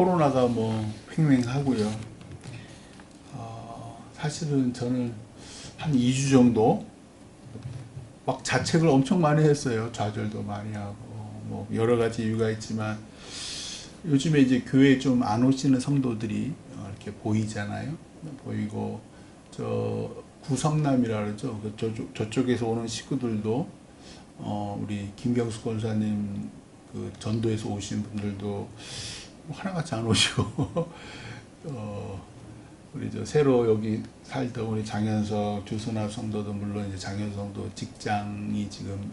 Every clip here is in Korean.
코로나가 뭐 횡행하고요. 사실은 저는 한 2주 정도 막 자책을 엄청 많이 했어요. 좌절도 많이 하고 뭐 여러 가지 이유가 있지만 요즘에 이제 교회에 좀 안 오시는 성도들이 이렇게 보이잖아요. 보이고 저 구성남이라 그러죠. 저쪽에서 오는 식구들도 우리 김경수 권사님 그 전도에서 오신 분들도 하나같이 안 오시고 우리 저 새로 여기 살던 우리 장현석 주선합 성도도 물론 이제 장현석 성도 직장이 지금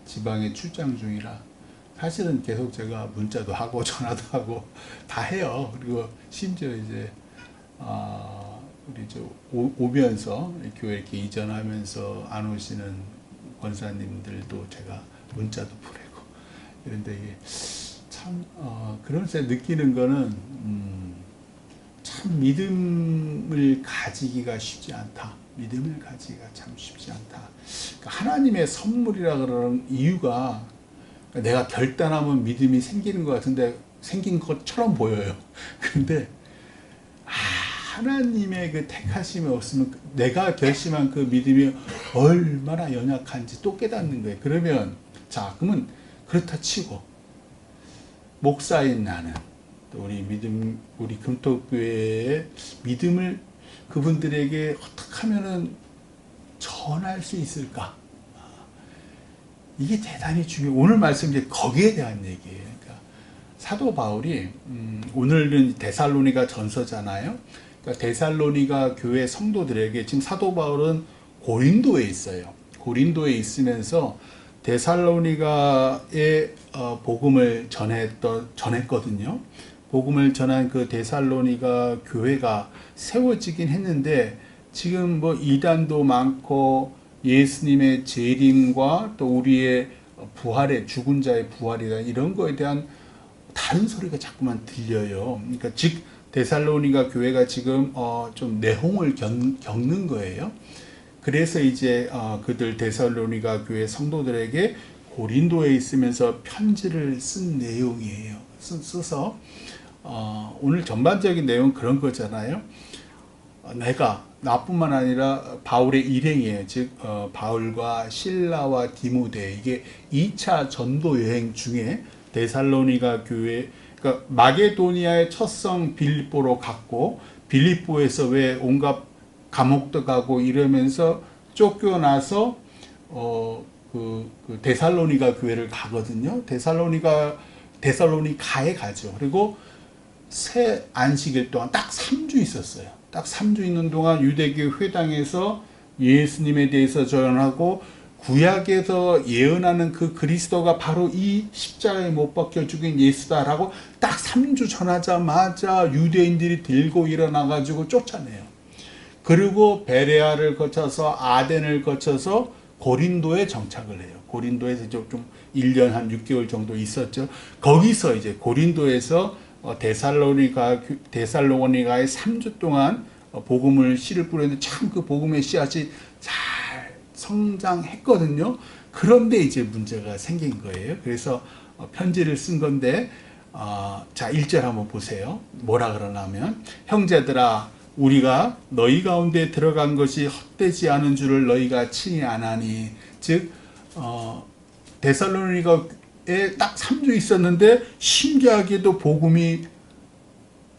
지방에 출장 중이라 사실은 계속 제가 문자도 하고 전화도 하고 다 해요. 그리고 심지어 이제 우리 저 오면서 교회 이렇게 이전하면서 안 오시는 권사님들도 제가 문자도 보내고 이런데 이게 참 그러면서 느끼는 거는 참 믿음을 가지기가 쉽지 않다. 믿음을 가지기가 참 쉽지 않다. 그러니까 하나님의 선물이라 그러는 이유가 내가 결단하면 믿음이 생기는 것 같은데 생긴 것처럼 보여요. 근데 하나님의 그 택하심이 없으면 내가 결심한 그 믿음이 얼마나 연약한지 또 깨닫는 거예요. 그러면 자, 그러면 그렇다 치고 목사인 나는 또 우리 금토교회의 믿음을 그분들에게 어떻게 하면은 전할 수 있을까? 이게 대단히 중요해요. 오늘 말씀 이제 거기에 대한 얘기예요. 그러니까 사도 바울이 오늘은 데살로니가 전서잖아요. 그러니까 데살로니가 교회 성도들에게 지금 사도 바울은 고린도에 있어요. 고린도에 있으면서 데살로니가의 복음을 전했거든요. 복음을 전한 그 데살로니가 교회가 세워지긴 했는데 지금 뭐 이단도 많고 예수님의 재림과 또 우리의 부활의 죽은 자의 부활이다 이런 거에 대한 다른 소리가 자꾸만 들려요. 그러니까 즉 데살로니가 교회가 지금 좀 내홍을 겪는 거예요. 그래서 이제 그들 데살로니가 교회 성도들에게 고린도에 있으면서 편지를 쓴 내용이에요. 써서 오늘 전반적인 내용은 그런 거잖아요. 내가 나뿐만 아니라 바울의 일행이에요. 즉 바울과 실라와 디모데 이게 2차 전도 여행 중에 데살로니가 교회 그러니까 마게도니아의 첫 성 빌립보로 갔고 빌립보에서 왜 온갖 감옥도 가고 이러면서 쫓겨나서 그 데살로니가 교회를 가거든요. 데살로니가에 가죠. 그리고 새 안식일 동안 딱 3주 있었어요. 딱 3주 있는 동안 유대교 회당에서 예수님에 대해서 전하고 구약에서 예언하는 그 그리스도가 바로 이 십자가에 못 박혀 죽인 예수다라고 딱 3주 전하자마자 유대인들이 들고 일어나가지고 쫓아내요. 그리고 베레아를 거쳐서 아덴을 거쳐서 고린도에 정착을 해요. 고린도에서 좀 1년 한 6개월 정도 있었죠. 거기서 이제 고린도에서 데살로니가에 3주 동안 복음을 씨를 뿌렸는데 참 그 복음의 씨앗이 잘 성장했거든요. 그런데 이제 문제가 생긴 거예요. 그래서 편지를 쓴 건데 자 1절 한번 보세요. 뭐라 그러냐면 형제들아 우리가 너희 가운데 들어간 것이 헛되지 않은 줄을 너희가 친히 아나니 즉 데살로니가에 딱 3주 있었는데 신기하게도 복음이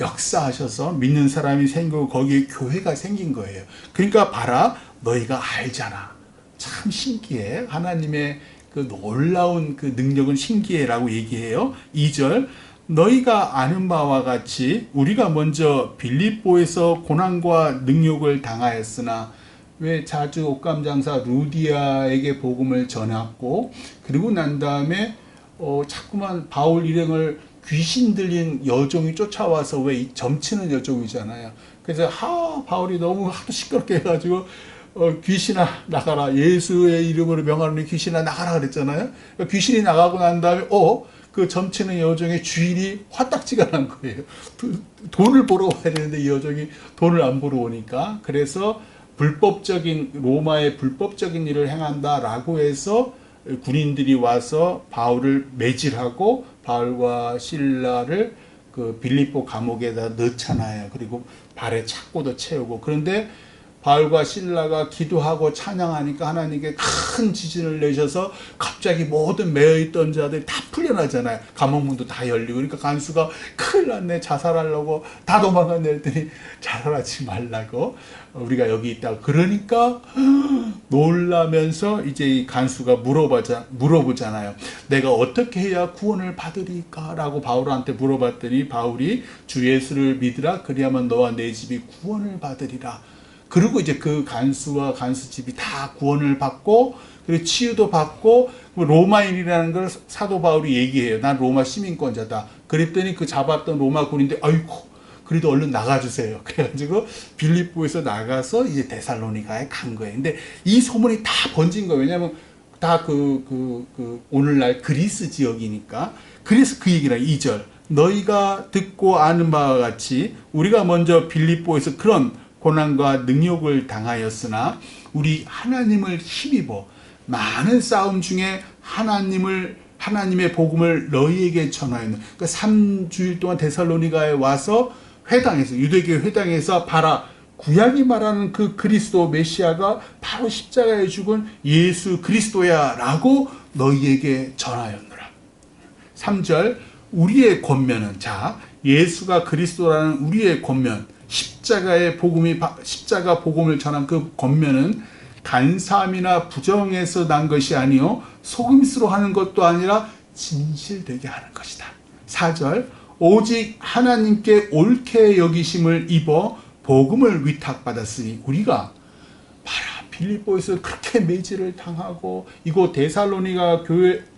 역사하셔서 믿는 사람이 생기고 거기에 교회가 생긴 거예요. 그러니까 봐라 너희가 알잖아. 참 신기해. 하나님의 그 놀라운 그 능력은 신기해라고 얘기해요. 2절 너희가 아는 바와 같이 우리가 먼저 빌립보에서 고난과 능욕을 당하였으나 왜 자주 옷감장사 루디아에게 복음을 전했고 그리고 난 다음에 자꾸만 바울 일행을 귀신 들린 여종이 쫓아와서 왜 점치는 여종이잖아요. 그래서 바울이 너무 하도 시끄럽게 해가지고 귀신아 나가라 예수의 이름으로 명하노니 귀신아 나가라 그랬잖아요. 귀신이 나가고 난 다음에 그 점치는 여종의 주인이 화딱지가 난 거예요. 돈을 보러 와야 되는데 이 여종이 돈을 안 보러 오니까 그래서 로마의 불법적인 일을 행한다라고 해서 군인들이 와서 바울을 매질하고 바울과 실라를 그 빌립보 감옥에다 넣잖아요. 그리고 발에 착고도 채우고. 그런데 바울과 실라가 기도하고 찬양하니까 하나님께 큰 지진을 내셔서 갑자기 모든 매여있던 자들이 다 풀려나잖아요. 감옥문도 다 열리고. 그러니까 간수가 큰일 났네, 자살하려고 다 도망갔네 했더니 자살하지 말라고, 우리가 여기 있다고. 그러니까 놀라면서 이제 이 간수가 물어보잖아요. 내가 어떻게 해야 구원을 받으리까? 라고 바울한테 물어봤더니 바울이 주 예수를 믿으라, 그리하면 너와 내 집이 구원을 받으리라. 그리고 이제 그 간수와 간수 집이 다 구원을 받고, 그리고 치유도 받고, 로마인이라는 걸 사도 바울이 얘기해요. 난 로마 시민권자다. 그랬더니 그 잡았던 로마 군인들, 아이고, 그래도 얼른 나가주세요. 그래가지고 빌립보에서 나가서 이제 데살로니가에 간 거예요. 근데 이 소문이 다 번진 거예요. 왜냐하면 다 오늘날 그리스 지역이니까. 그래서 그 얘기라, 2절. 너희가 듣고 아는 바와 같이 우리가 먼저 빌립보에서 그런 고난과 능욕을 당하였으나 우리 하나님을 힘입어 많은 싸움 중에 하나님의 복음을 너희에게 전하였는. 그러니까 3주일 동안 데살로니가에 와서 회당에서, 유대교 회당에서 봐라, 구약이 말하는 그 그리스도 메시아가 바로 십자가에 죽은 예수 그리스도야 라고 너희에게 전하였노라. 3절. 우리의 권면은, 자, 예수가 그리스도라는 우리의 권면, 십자가 복음을 전한 그 권면은 간사함이나 부정에서 난 것이 아니요 속임수로 하는 것도 아니라 진실되게 하는 것이다. 4절. 오직 하나님께 옳게 여기심을 입어 복음을 위탁받았으니. 우리가 봐라, 빌립보에서 그렇게 매질을 당하고, 이곳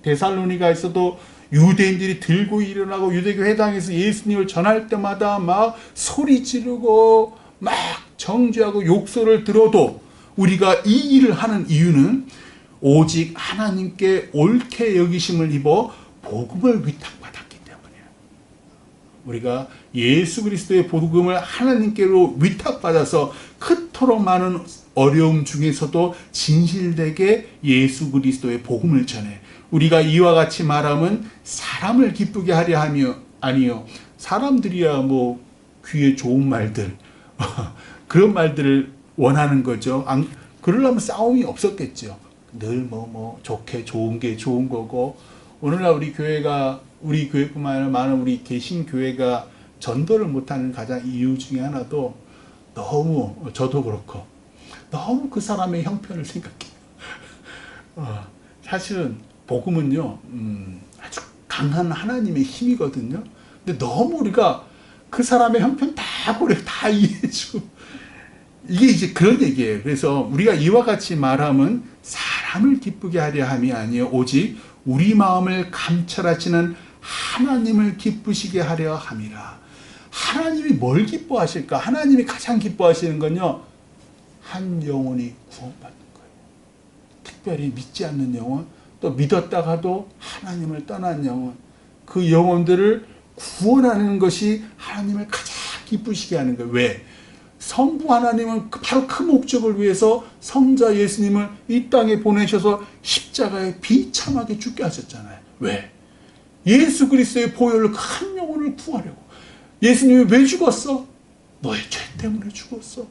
데살로니가에서도 유대인들이 들고 일어나고 유대교 회당에서 예수님을 전할 때마다 막 소리 지르고 막 정죄하고 욕설을 들어도 우리가 이 일을 하는 이유는 오직 하나님께 옳게 여기심을 입어 복음을 위탁받았기 때문이에요. 우리가 예수 그리스도의 복음을 하나님께로 위탁받아서 그토록 많은 어려움 중에서도 진실되게 예수 그리스도의 복음을 전해. 우리가 이와 같이 말하면 사람을 기쁘게 하려 하며 아니요, 사람들이야 뭐 귀에 좋은 말들 그런 말들을 원하는 거죠. 그러려면 싸움이 없었겠죠. 늘 좋게 좋은 게 좋은 거고. 오늘날 우리 교회뿐만 아니라 많은 우리 개신 교회가 전도를 못하는 가장 이유 중에 하나도 너무, 저도 그렇고 너무 그 사람의 형편을 생각해요. 사실은 복음은요, 아주 강한 하나님의 힘이거든요. 근데 너무 우리가 그 사람의 형편 다 고려, 다 이해해주고, 이게 이제 그런 얘기예요. 그래서 우리가 이와 같이 말하면 사람을 기쁘게 하려 함이 아니요 오직 우리 마음을 감찰하시는 하나님을 기쁘시게 하려 함이라. 하나님이 뭘 기뻐하실까? 하나님이 가장 기뻐하시는 건요, 한 영혼이 구원받는 거예요. 특별히 믿지 않는 영혼, 또 믿었다가도 하나님을 떠난 영혼, 그 영혼들을 구원하는 것이 하나님을 가장 기쁘시게 하는 거예요. 왜? 성부 하나님은 바로 그 목적을 위해서 성자 예수님을 이 땅에 보내셔서 십자가에 비참하게 죽게 하셨잖아요. 왜? 예수 그리스도의 보혈로 한 영혼을 구하려고. 예수님이 왜 죽었어? 너의 죄 때문에 죽었어.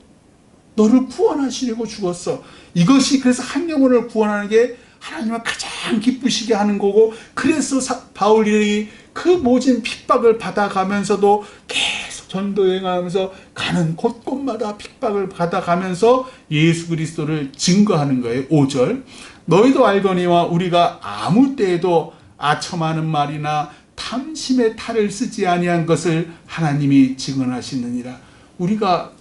너를 구원하시려고 죽었어. 이것이 그래서 한 영혼을 구원하는 게 하나님을 가장 기쁘시게 하는 거고, 그래서 바울이 그 모진 핍박을 받아가면서도 계속 전도 여행하면서 가는 곳곳마다 핍박을 받아가면서 예수 그리스도를 증거하는 거예요. 5절. 너희도 알거니와 우리가 아무 때에도 아첨하는 말이나 탐심의 탈을 쓰지 아니한 것을 하나님이 증언하시느니라. 우리가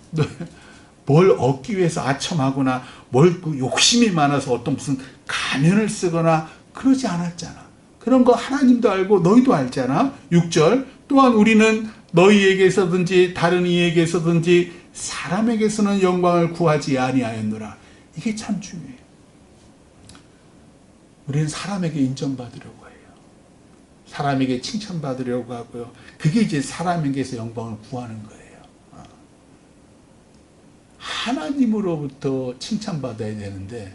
뭘 얻기 위해서 아첨하거나 뭘 욕심이 많아서 어떤 무슨 가면을 쓰거나 그러지 않았잖아. 그런 거 하나님도 알고 너희도 알잖아. 6절. 또한 우리는 너희에게서든지 다른 이에게서든지 사람에게서는 영광을 구하지 아니하였노라. 이게 참 중요해요. 우리는 사람에게 인정받으려고 해요. 사람에게 칭찬받으려고 하고요. 그게 이제 사람에게서 영광을 구하는 거예요. 하나님으로부터 칭찬받아야 되는데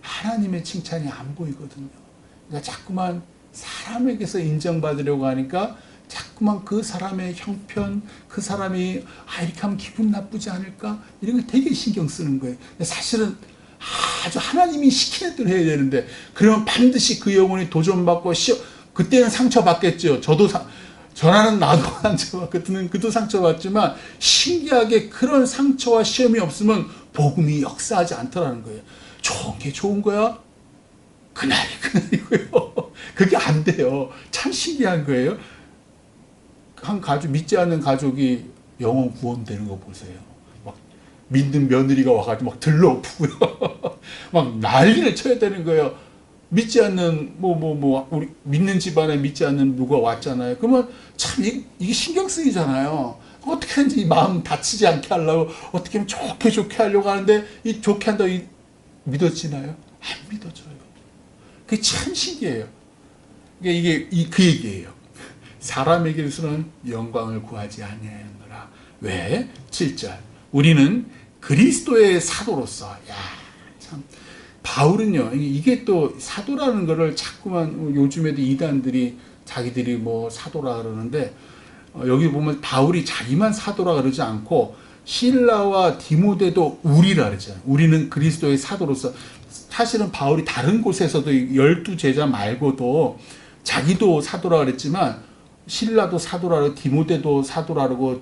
하나님의 칭찬이 안 보이거든요. 그러니까 자꾸만 사람에게서 인정받으려고 하니까 자꾸 자꾸만 그 사람의 형편, 그 사람이 이렇게 하면 기분 나쁘지 않을까? 이런 거 되게 신경 쓰는 거예요. 사실은 아주 하나님이 시키는 대로 해야 되는데, 그러면 반드시 그 영혼이 도전받고 그때는 상처받겠죠. 전하는 나도 상처받거든요. 그도 상처받지만 신기하게 그런 상처와 시험이 없으면 복음이 역사하지 않더라는 거예요. 좋은 게 좋은 거야? 그날이 그날이고요. 그게 안 돼요. 참 신기한 거예요. 믿지 않는 가족이 영혼 구원되는 거 보세요. 막 믿는 며느리가 와가지고 막 들러엎고요. 막 난리를 쳐야 되는 거예요. 믿지 않는 우리 믿는 집안에 믿지 않는 누가 왔잖아요. 그러면 참 이게 신경 쓰이잖아요. 어떻게 하는지 마음 다치지 않게 하려고 어떻게 하면 좋게 하려고 하는데 이 좋게 한다고 믿어지나요? 안 믿어져요. 그게 참 신기해요. 이게 그 얘기예요. 사람에게서는 영광을 구하지 아니하노라. 왜? 7절. 우리는 그리스도의 사도로서. 참 바울은요. 이게 또 사도라는 거를 자꾸만 요즘에도 이단들이 자기들이 뭐 사도라 그러는데, 여기 보면 바울이 자기만 사도라 그러지 않고 실라와 디모데도 우리라 그러잖아요. 우리는 그리스도의 사도로서. 사실은 바울이 다른 곳에서도 12제자 말고도 자기도 사도라 그랬지만 실라도 사도라 그러고 디모데도 사도라 그러고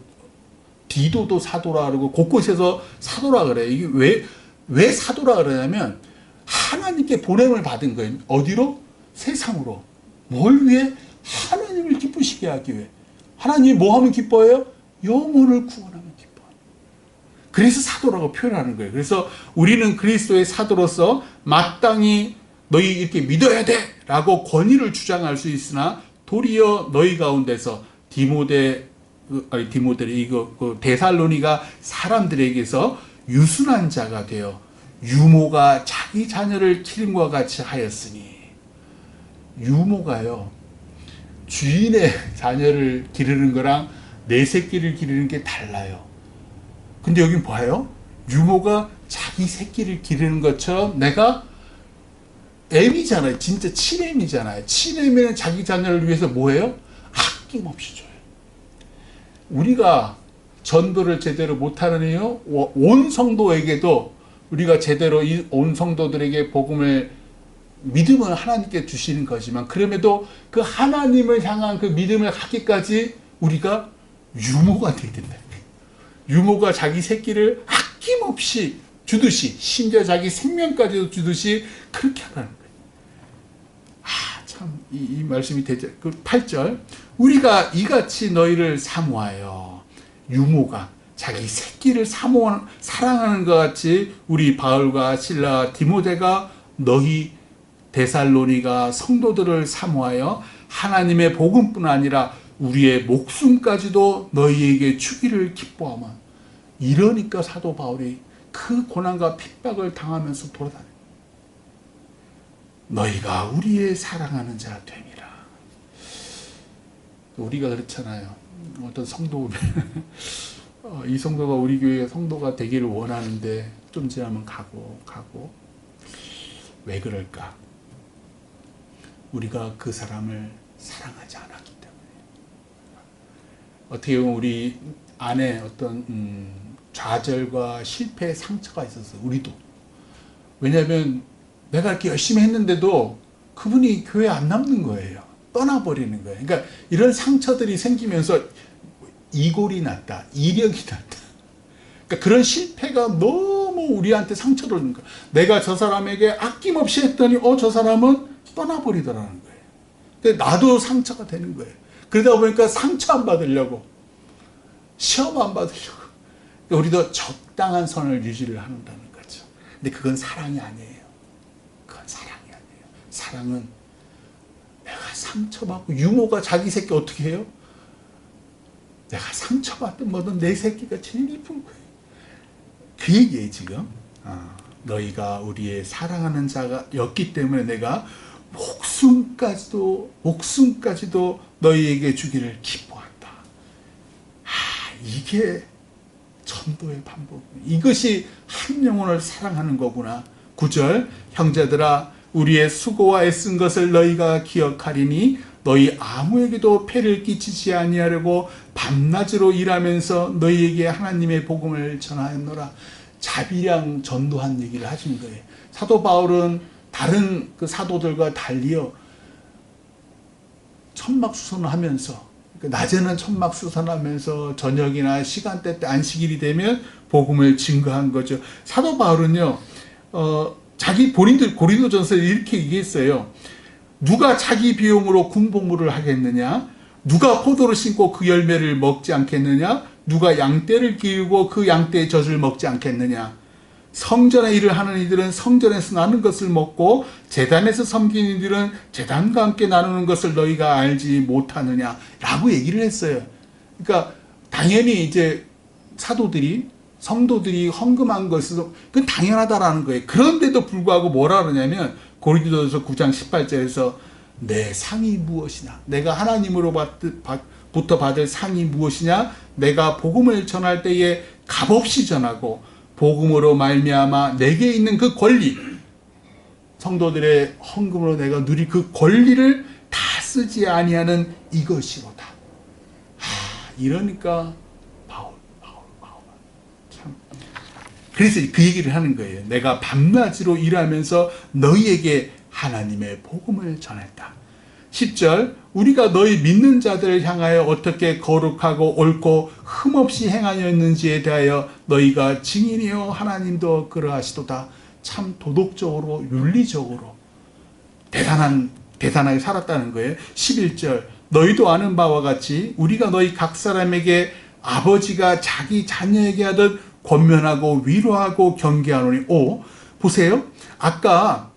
디도도 사도라 그러고 곳곳에서 사도라 그래요. 이게 왜 사도라 그러냐면 하나님께 보냄을 받은 거예요. 어디로? 세상으로. 뭘 위해? 하나님을 기쁘시게 하기 위해. 하나님이 뭐 하면 기뻐해요? 영혼을 구원하면 기뻐해요. 그래서 사도라고 표현하는 거예요. 그래서 우리는 그리스도의 사도로서 마땅히 너희 이렇게 믿어야 돼 라고 권위를 주장할 수 있으나, 도리어 너희 가운데서 데살로니가 사람들에게서 유순한 자가 되어 유모가 자기 자녀를 기름과 같이 하였으니. 유모가요, 주인의 자녀를 기르는 거랑 내 새끼를 기르는 게 달라요. 근데 여긴 뭐예요? 유모가 자기 새끼를 기르는 것처럼 내가 애미잖아요. 진짜 친애미잖아요. 친애미는 자기 자녀를 위해서 뭐해요? 아낌없이 줘요. 우리가 전도를 제대로 못하는 이유, 온 성도에게도 우리가 제대로 온 성도들에게 믿음을 하나님께 주시는 거지만, 그럼에도 그 하나님을 향한 그 믿음을 갖기까지 우리가 유모가 되어야 된다. 유모가 자기 새끼를 아낌없이 주듯이, 심지어 자기 생명까지도 주듯이 그렇게 하라는 거예요. 참 이 말씀이 되죠. 그 8절. 우리가 이같이 너희를 사모하여, 유모가 자기 새끼를 사랑하는 것 같이 우리 바울과 실라 디모데가 너희 데살로니가 성도들을 사모하여 하나님의 복음뿐 아니라 우리의 목숨까지도 너희에게 주기를 기뻐하면. 이러니까 사도 바울이 그 고난과 핍박을 당하면서 돌아다녀요. 너희가 우리의 사랑하는 자 됨이라. 우리가 그렇잖아요. 어떤 성도 오면 이 성도가 우리 교회 성도가 되기를 원하는데 좀 지나면 가고 왜 그럴까? 우리가 그 사람을 사랑하지 않았기 때문에. 어떻게 보면 우리 안에 어떤 좌절과 실패의 상처가 있었어요. 우리도. 왜냐하면 내가 이렇게 열심히 했는데도 그분이 교회에 안 남는 거예요. 떠나버리는 거예요. 그러니까 이런 상처들이 생기면서 이골이 났다, 이력이 났다. 그러니까 그런 실패가 너무 우리한테 상처를 주는 거예요. 내가 저 사람에게 아낌없이 했더니 저 사람은 떠나버리더라는 거예요. 근데 나도 상처가 되는 거예요. 그러다 보니까 상처 안 받으려고, 시험 안 받으려고, 그러니까 우리도 적당한 선을 유지를 한다는 거죠. 근데 그건 사랑이 아니에요. 그건 사랑이 아니에요. 사랑은 내가 상처받고, 유모가 자기 새끼 어떻게 해요? 내가 상처받든 뭐든 내 새끼가 제일 이쁜 거예요. 그 얘기예요 지금. 너희가 우리의 사랑하는 자였기 때문에 내가 목숨까지도 너희에게 주기를 기뻐한다. 이게 전도의 방법. 이것이 한 영혼을 사랑하는 거구나. 9절. 형제들아, 우리의 수고와 애쓴 것을 너희가 기억하리니 너희 아무에게도 폐를 끼치지 아니하려고 밤낮으로 일하면서 너희에게 하나님의 복음을 전하였노라. 자비량 전도한 얘기를 하신 거예요. 사도 바울은 다른 그 사도들과 달리어 천막수선을 하면서, 낮에는 천막수선하면서 저녁이나 시간대 때 안식일이 되면 복음을 증거한 거죠. 사도 바울은요, 자기 본인들 고린도전서에 이렇게 얘기했어요. 누가 자기 비용으로 군복무를 하겠느냐? 누가 포도를 심고 그 열매를 먹지 않겠느냐? 누가 양떼를 기르고 그 양떼의 젖을 먹지 않겠느냐? 성전의 일을 하는 이들은 성전에서 나는 것을 먹고 제단에서 섬기는 이들은 제단과 함께 나누는 것을 너희가 알지 못하느냐? 라고 얘기를 했어요. 그러니까 당연히 이제 사도들이, 성도들이 헌금한 것은 그건 당연하다라는 거예요. 그런데도 불구하고 뭐라 그러냐면 고린도전서 9장 18절에서 내 상이 무엇이냐? 내가 하나님으로부터 받을 상이 무엇이냐? 내가 복음을 전할 때에 값없이 전하고 복음으로 말미암아 내게 있는 그 권리, 성도들의 헌금으로 내가 누릴 그 권리를 다 쓰지 아니하는 이것이로다. 이러니까 바울 참. 그래서 그 얘기를 하는 거예요. 내가 밤낮으로 일하면서 너희에게 하나님의 복음을 전했다. 10절, 우리가 너희 믿는 자들을 향하여 어떻게 거룩하고 옳고 흠없이 행하였는지에 대하여 너희가 증인이요 하나님도 그러하시도다. 참 도덕적으로 윤리적으로 대단하게 살았다는 거예요. 11절, 너희도 아는 바와 같이 우리가 너희 각 사람에게 아버지가 자기 자녀에게 하듯 권면하고 위로하고 경계하노니. 보세요. 아까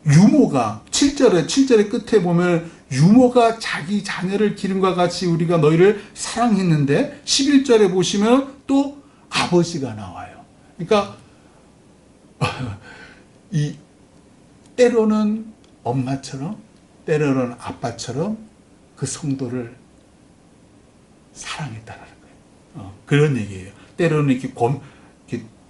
유모가 7절의 끝에 보면 유모가 자기 자녀를 기름과 같이 우리가 너희를 사랑했는데 11절에 보시면 또 아버지가 나와요. 그러니까 때로는 엄마처럼 때로는 아빠처럼 그 성도를 사랑했다는 거예요. 그런 얘기예요. 때로는 이렇게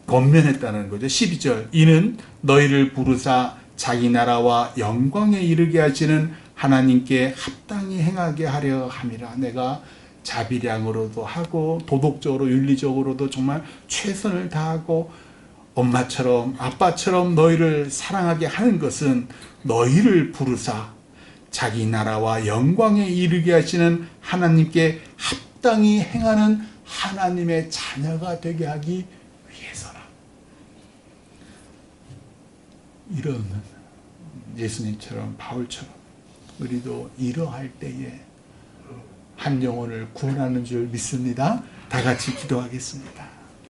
권면했다는 거죠. 12절, 이는 너희를 부르사 자기 나라와 영광에 이르게 하시는 하나님께 합당히 행하게 하려 함이라. 내가 자비량으로도 하고 도덕적으로 윤리적으로도 정말 최선을 다하고 엄마처럼 아빠처럼 너희를 사랑하게 하는 것은 너희를 부르사 자기 나라와 영광에 이르게 하시는 하나님께 합당히 행하는 하나님의 자녀가 되게 하기 위해서라. 이런 예수님처럼 바울처럼 우리도 이러할 때에 한 영혼을 구원하는 줄 믿습니다. 다 같이 기도하겠습니다.